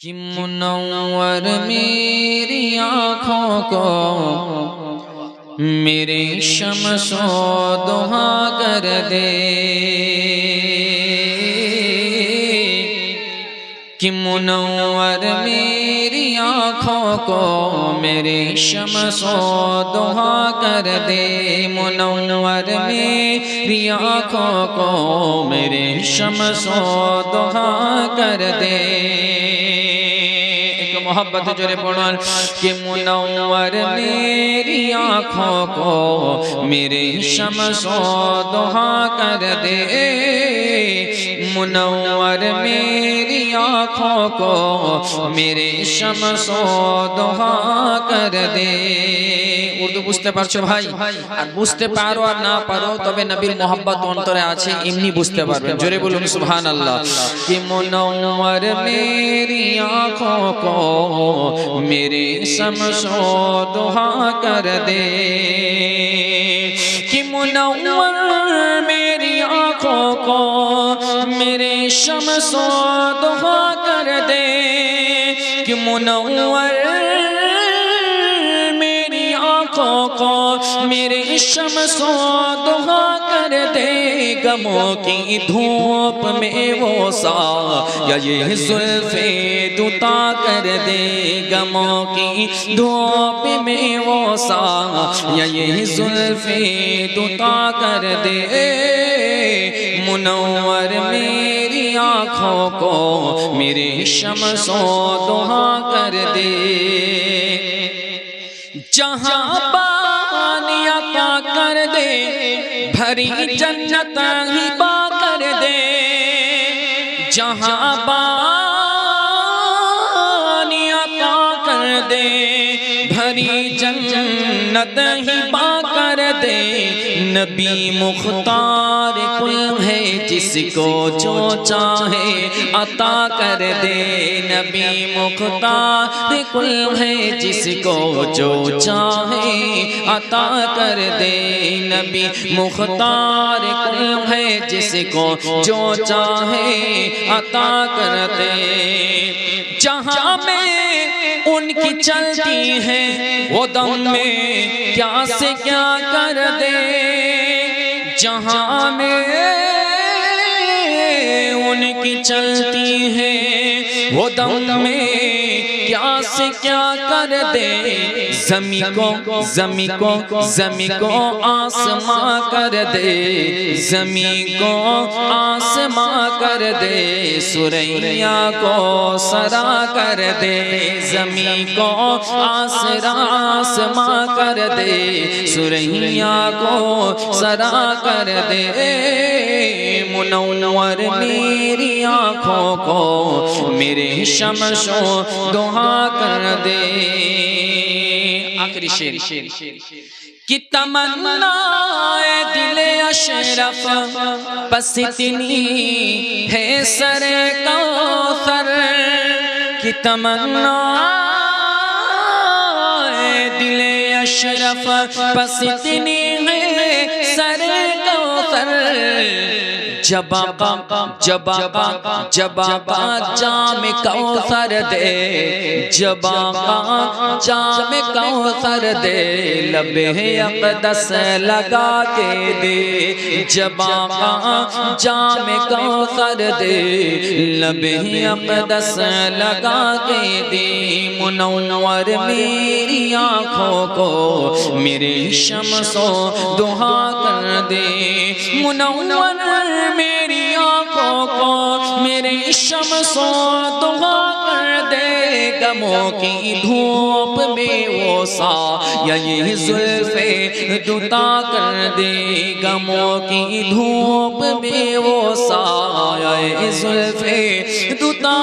کہ منور میری آنکھوں کو میرے شمس و دہا کر دے، کہ منور میری آنکھوں کو میرے شمس و دہا کر دے، منور میری آنکھوں کو میرے شمس و دہا کر دے۔ ایک محبت جوڑے پڑھن کہ منور میری آنکھوں کو میرے شمس و دہا کر دے، منور میری آنکھوں کو میرے شمس و دہا کر دے۔ উর্দু বুঝতে পারছো ভাই? আর বুঝতে পারো আর না পারো, তবে নবীর মোহাব্বত অন্তরে আছে, এমনি বুঝতে পারবেন। জোরে বলুন সুবহানাল্লাহ। کہ منور میری آنکھوں کو میرے شمس و دہا کر دے، کہ منور میری آنکھوں کو میرے شمس و دہا کر دے، کہ منور میری آنکھوں کو میرے شمس و دہا کر دے، غموں کی دھوپ میں وہ سایہ یہ زلف دوتا کر دے، غموں کی دھوپ میں وہ سایہ یہ زلف دوتا کر دے، منور میری آنکھوں کو میرے شمس و دہا کر دے۔ جہاں پانی عطا کر دے، بھری جنت ہبا کر دے، جہاں پانی عطا کر دے، بھری جنت ہبا کر دے، نبی مختار کل ہے جس کو جو چاہے عطا کر دے، نبی مختار کل ہے جس کو جو چاہے عطا کر دے، نبی مختار کل ہے جس کو جو چاہے عطا کر دے۔ جہاں میں ان کی چلتی ہے وہ دم میں کیا سے کیا کر دے، جہاں میں ان کی چلتی ہے وہ دم میں کیا سے کیا کر دے، زمین کو آسماں کر دے، زمین کو آسماں کر دے، سریا کو سرا کر دے، زمین کو آسماں کر دے، سریا کو سرا کر دے، منور میری آنکھوں کو میرے شمس و دہا کر دے۔ آخری شعر کہ تمنا دل اشرف بس اتنی ہے سر کوثر، کہ تمنا دل اشرف بس اتنی ہے سر کوثر، جب آقا جام کوثر دے، جب آقا جام کوثر دے، لب اقدس لگا کے دے، جب آقا جام کوثر دے، لب اقدس لگا کے دے، منور میری آنکھوں کو میرے شمس و دہا کر دے، منور میری آنکھوں کو میرے شمس و دہا کر دے، غموں کی دھوپ میں وہ سایہ یہ زلف دوتا کر دے، غموں کی دھوپ میں وہ سایہ یہ زلف دوتا